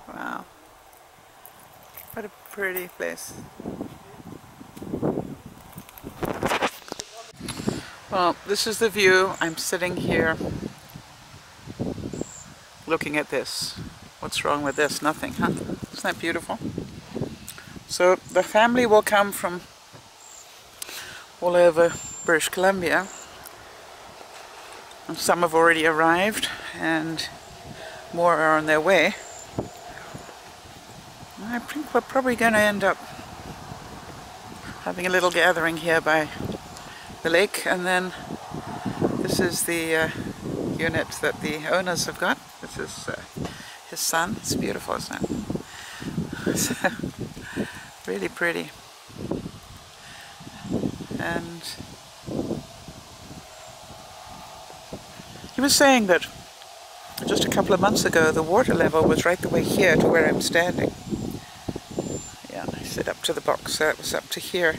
Wow, what a pretty place. Well, this is the view. I'm sitting here looking at this. What's wrong with this? Nothing, huh? Isn't that beautiful? So the family will come from all over British Columbia. And some have already arrived and more are on their way. I think we're probably going to end up having a little gathering here by the lake, and then this is the unit that the owners have got. This is his son. It's beautiful, isn't it? So, really pretty. And he was saying that just a couple of months ago the water level was right the way here to where I'm standing. Yeah, I said up to the box, so it was up to here.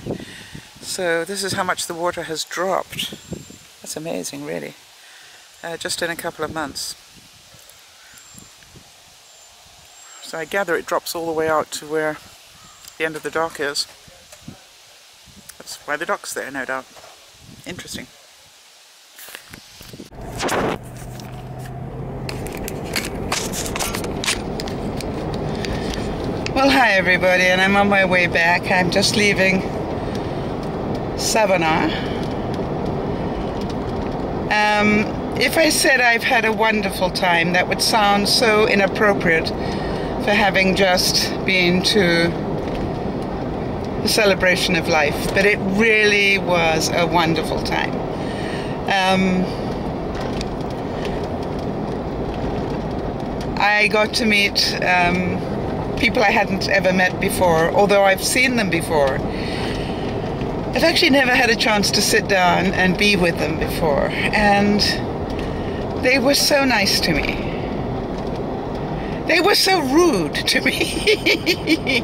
So this is how much the water has dropped. That's amazing, really. Just in a couple of months. So I gather it drops all the way out to where the end of the dock is. That's why the dock's there, no doubt. Interesting. Well, hi everybody, and I'm on my way back. I'm just leaving Savona. If I said I've had a wonderful time, that would sound so inappropriate for having just been to the celebration of life, but it really was a wonderful time. I got to meet people I hadn't ever met before, although I've seen them before. I've actually never had a chance to sit down and be with them before, and they were so nice to me. They were so rude to me.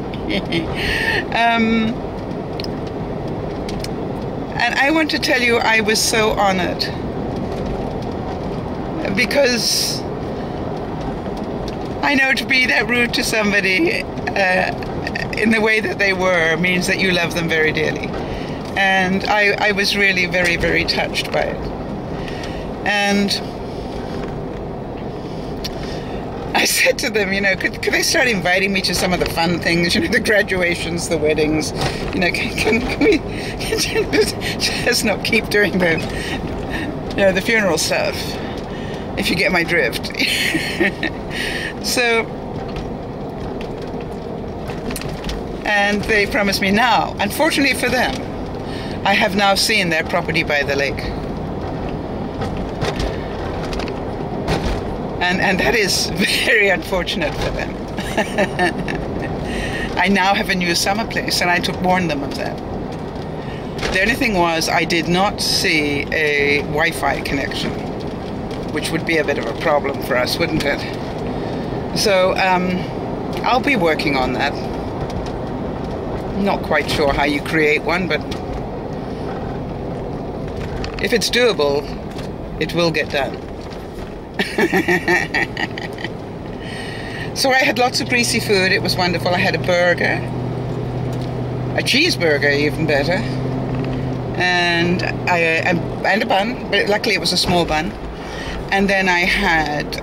And I want to tell you, I was so honored, because I know to be that rude to somebody in the way that they were means that you love them very dearly. And I was really very, very touched by it. And I said to them, you know, could they start inviting me to some of the fun things, you know, the graduations, the weddings, you know, can we just not keep doing the, you know, the funeral stuff, if you get my drift. So, and they promised me now, unfortunately for them, I have now seen their property by the lake. And that is very unfortunate for them. I now have a new summer place, and I warned them of that. The only thing was, I did not see a Wi-Fi connection, which would be a bit of a problem for us, wouldn't it? So I'll be working on that. Not quite sure how you create one, but if it's doable, it will get done. So I had lots of greasy food. It was wonderful. I had a burger, a cheeseburger, even better, and a bun, but luckily it was a small bun. And then I had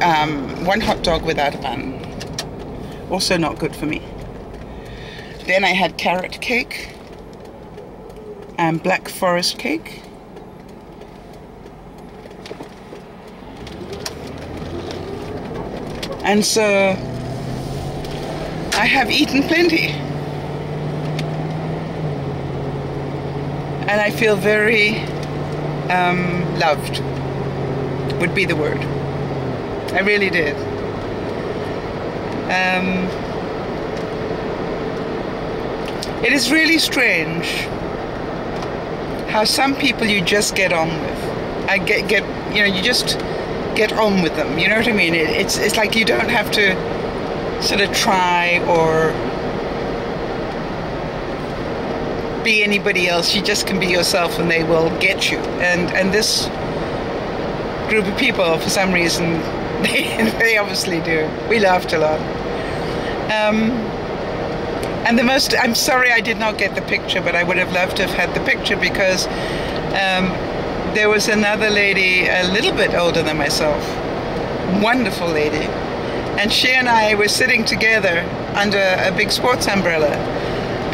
one hot dog without a bun, also not good for me. Then I had carrot cake and black forest cake. And so I have eaten plenty. And I feel very loved, would be the word. I really did. It is really strange how some people you just get on with. You know, you just get on with them, you know what I mean? It's like you don't have to sort of try or be anybody else. You just can be yourself and they will get you. And this group of people, for some reason, They obviously do. We laughed a lot. And I'm sorry I did not get the picture, but I would have loved to have had the picture, because there was another lady a little bit older than myself, wonderful lady, and she and I were sitting together under a big sports umbrella,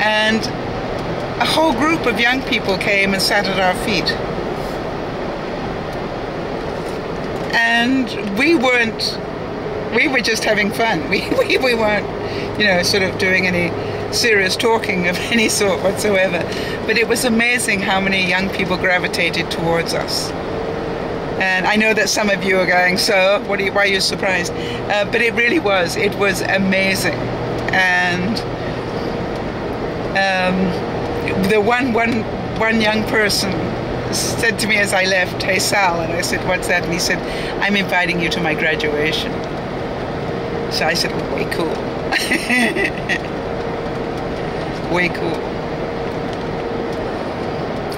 and a whole group of young people came and sat at our feet. And we were just having fun. We weren't, sort of doing any serious talking of any sort whatsoever. But it was amazing how many young people gravitated towards us. And I know that some of you are going, so why are you surprised? But it really was. It was amazing. And the one young person said to me as I left, "Hey Sal," and I said, "What's that?" And he said, "I'm inviting you to my graduation." So I said, "Oh, way cool." Way cool.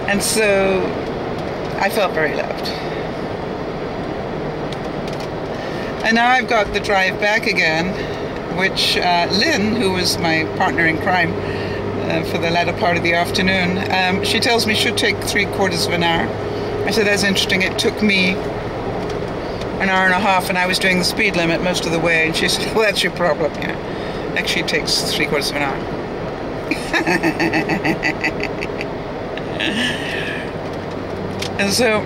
And so I felt very loved. And now I've got the drive back again, which Lynn, who was my partner in crime for the latter part of the afternoon, she tells me should take 3/4 of an hour. I said, that's interesting. It took me an hour and a half, and I was doing the speed limit most of the way. And she said, well, that's your problem. Actually, it takes 3/4 of an hour. And so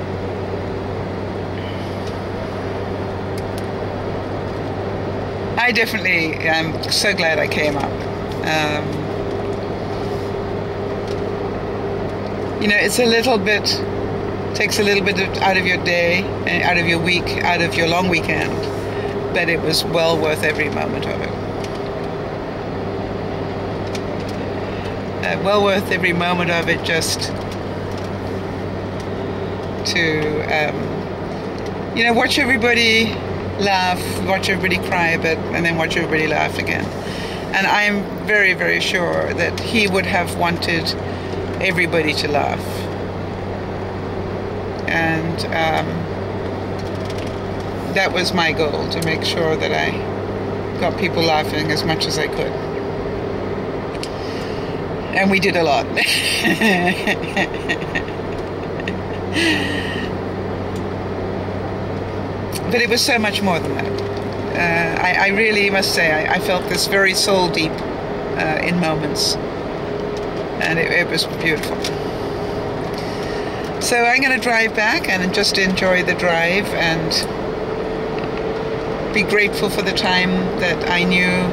I definitely am so glad I came up. It's a little bit, takes a little bit out of your day, out of your week, out of your long weekend, but it was well worth every moment of it. Well worth every moment of it, just to, watch everybody laugh, watch everybody cry a bit, and then watch everybody laugh again. And I'm very, very sure that he would have wanted everybody to laugh. And that was my goal, to make sure that I got people laughing as much as I could. And we did a lot. But it was so much more than that. I really must say, I felt this very soul deep in moments. And it was beautiful. So I'm going to drive back and just enjoy the drive and be grateful for the time that I knew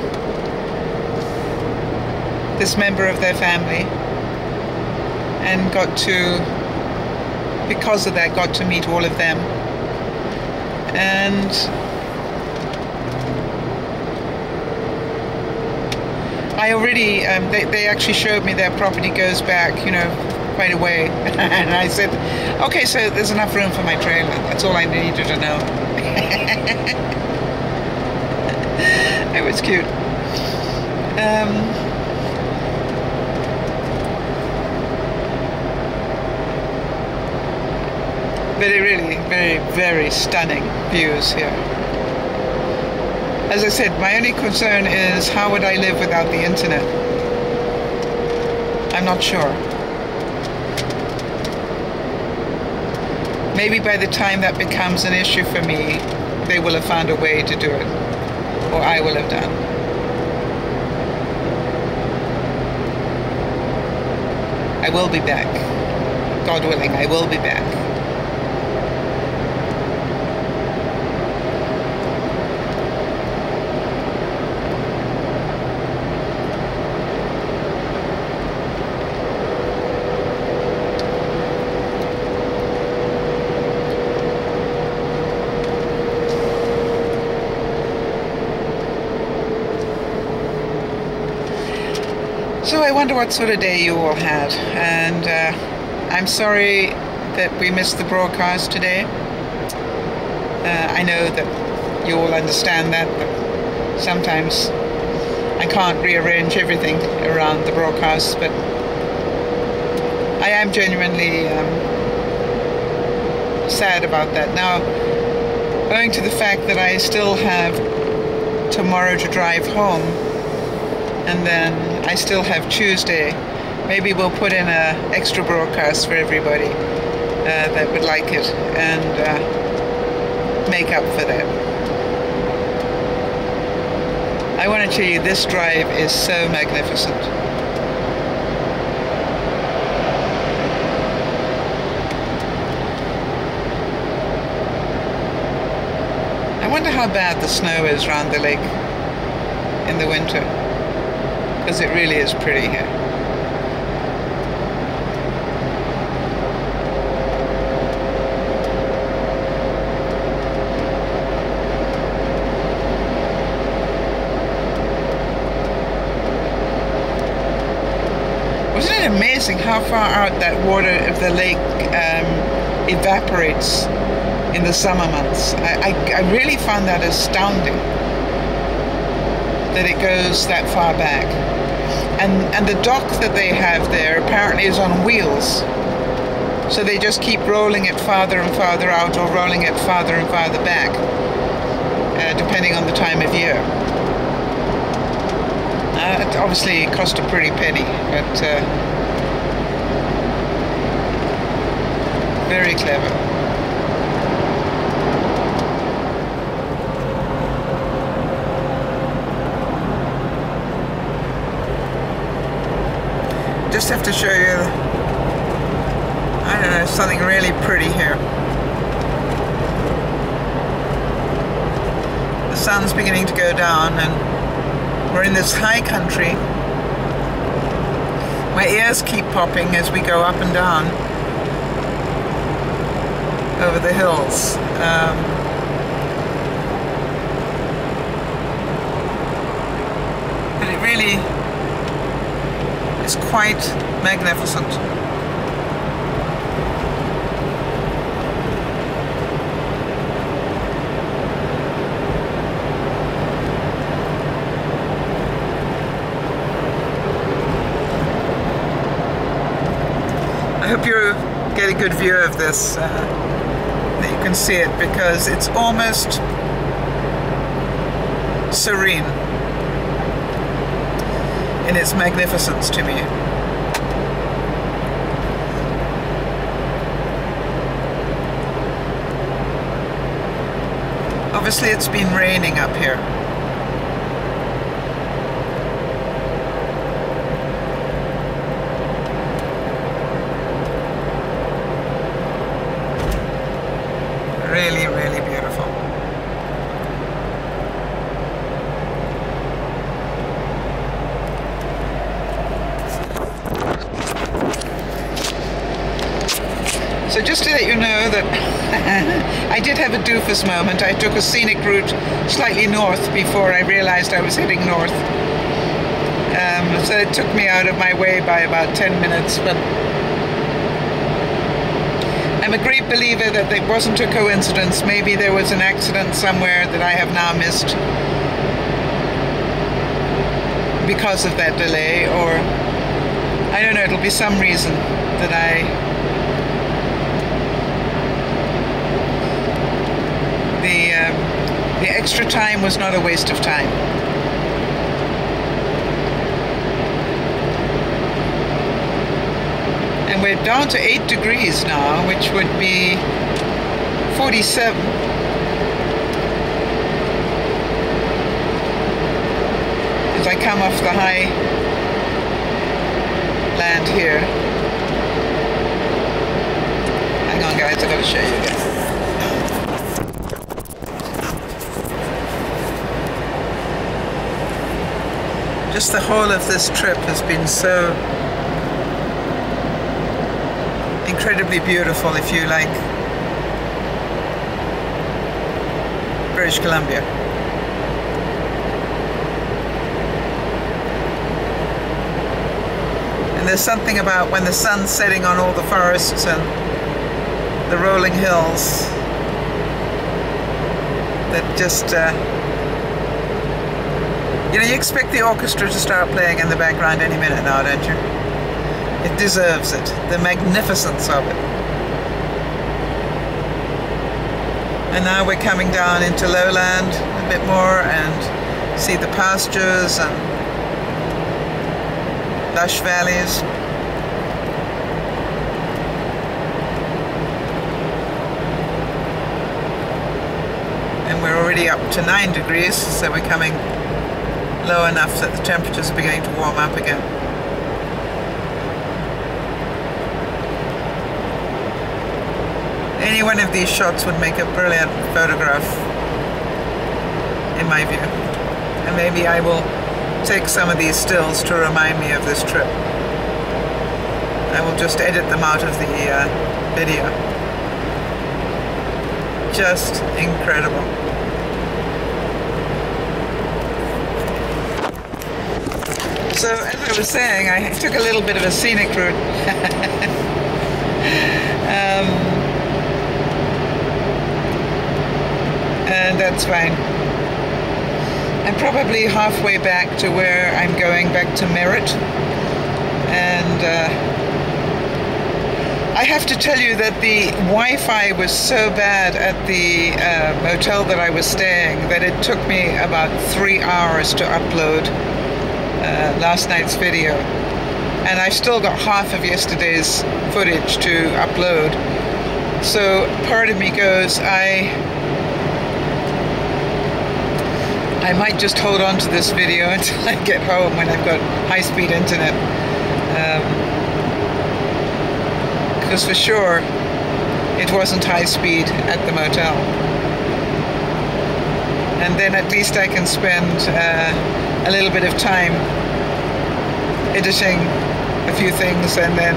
this member of their family, and because of that, got to meet all of them. And I already, they actually showed me their property goes back, quite a way. And I said, okay, so there's enough room for my trailer. That's all I needed to know. It was cute. But it really, very, very stunning views here. As I said, my only concern is how would I live without the internet? I'm not sure. Maybe by the time that becomes an issue for me, they will have found a way to do it, or I will have done. I will be back. God willing, I will be back. So I wonder what sort of day you all had, and I'm sorry that we missed the broadcast today. I know that you all understand that, but sometimes I can't rearrange everything around the broadcast, but I am genuinely sad about that. Now, owing to the fact that I still have tomorrow to drive home, and then I still have Tuesday. Maybe we'll put in a extra broadcast for everybody that would like it, and make up for that. I want to tell you, this drive is so magnificent. I wonder how bad the snow is around the lake in the winter, because it really is pretty here. Wasn't it amazing how far out that water of the lake evaporates in the summer months? I really found that astounding, that it goes that far back. And the dock that they have there apparently is on wheels, so they just keep rolling it farther and farther out, or rolling it farther and farther back, depending on the time of year. It obviously cost a pretty penny, but very clever. Just have to show you, I don't know, something really pretty here. The sun's beginning to go down, and we're in this high country. My ears keep popping as we go up and down over the hills. But it really is quite magnificent. I hope you get a good view of this, that you can see it, because it's almost serene in its magnificence to me. Obviously it's been raining up here. Really, really beautiful. So just to let you know that I did have a doofus moment. I took a scenic route slightly north before I realized I was heading north. So it took me out of my way by about 10 minutes, but I'm a great believer that it wasn't a coincidence. Maybe there was an accident somewhere that I have now missed because of that delay, or I don't know, it'll be some reason that the extra time was not a waste of time. And we're down to 8 degrees now, which would be 47. As I come off the high land here. Hang on guys, I've got to show you again. Just the whole of this trip has been so incredibly beautiful, if you like British Columbia. And there's something about when the sun's setting on all the forests and the rolling hills that just you know, you expect the orchestra to start playing in the background any minute now, don't you? It deserves it. The magnificence of it. And now we're coming down into lowland a bit more and see the pastures and lush valleys. And we're already up to 9 degrees, so we're coming low enough that the temperatures are beginning to warm up again. Any one of these shots would make a brilliant photograph, in my view. And maybe I will take some of these stills to remind me of this trip. I will just edit them out of the video. Just incredible. So, as I was saying, I took a little bit of a scenic route. And that's fine. I'm probably halfway back to where I'm going back to Merritt. And I have to tell you that the Wi-Fi was so bad at the motel that I was staying that it took me about 3 hours to upload last night's video. And I've still got half of yesterday's footage to upload. So part of me goes, I might just hold on to this video until I get home when I've got high-speed internet. Because for sure, it wasn't high-speed at the motel. And then at least I can spend a little bit of time editing a few things and then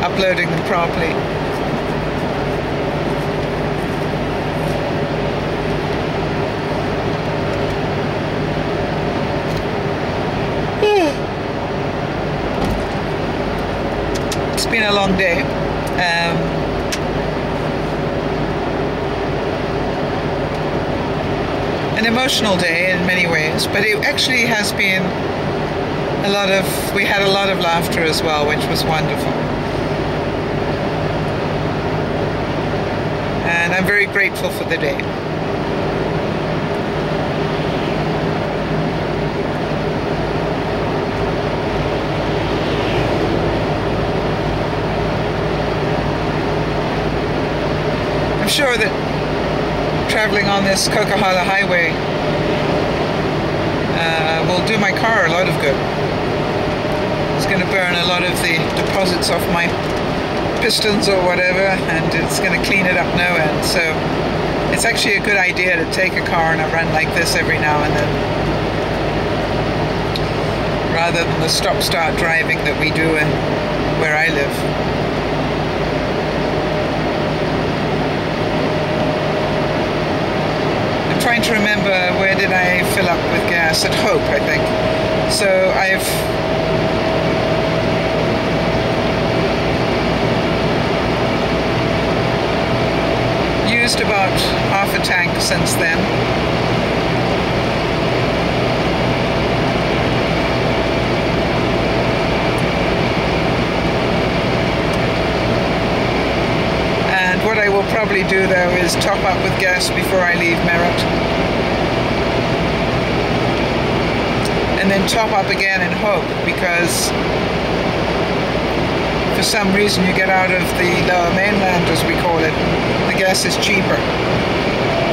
uploading them properly. It's been a long day. An emotional day in many ways, but it actually has been we had a lot of laughter as well, which was wonderful. And I'm very grateful for the day. I'm sure that traveling on this Coquihalla Highway will do my car a lot of good. It's going to burn a lot of the deposits off my pistons or whatever, and it's going to clean it up no end. So it's actually a good idea to take a car on a run like this every now and then, rather than the stop-start driving that we do where I live. Trying to remember, where did I fill up with gas? At Hope, I think. So I've used about half a tank since then. What I will probably do though is top up with gas before I leave Merritt, and then top up again in Hope, because for some reason you get out of the lower mainland, as we call it, the gas is cheaper.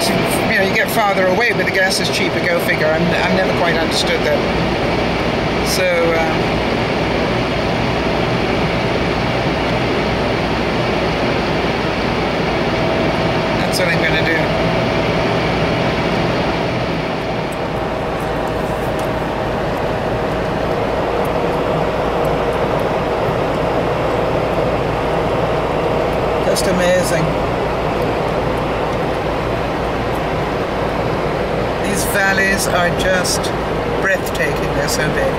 So, you get farther away, but the gas is cheaper. Go figure. I've never quite understood that. So that's what I'm going to do. Just amazing. These valleys are just breathtaking. They're so big.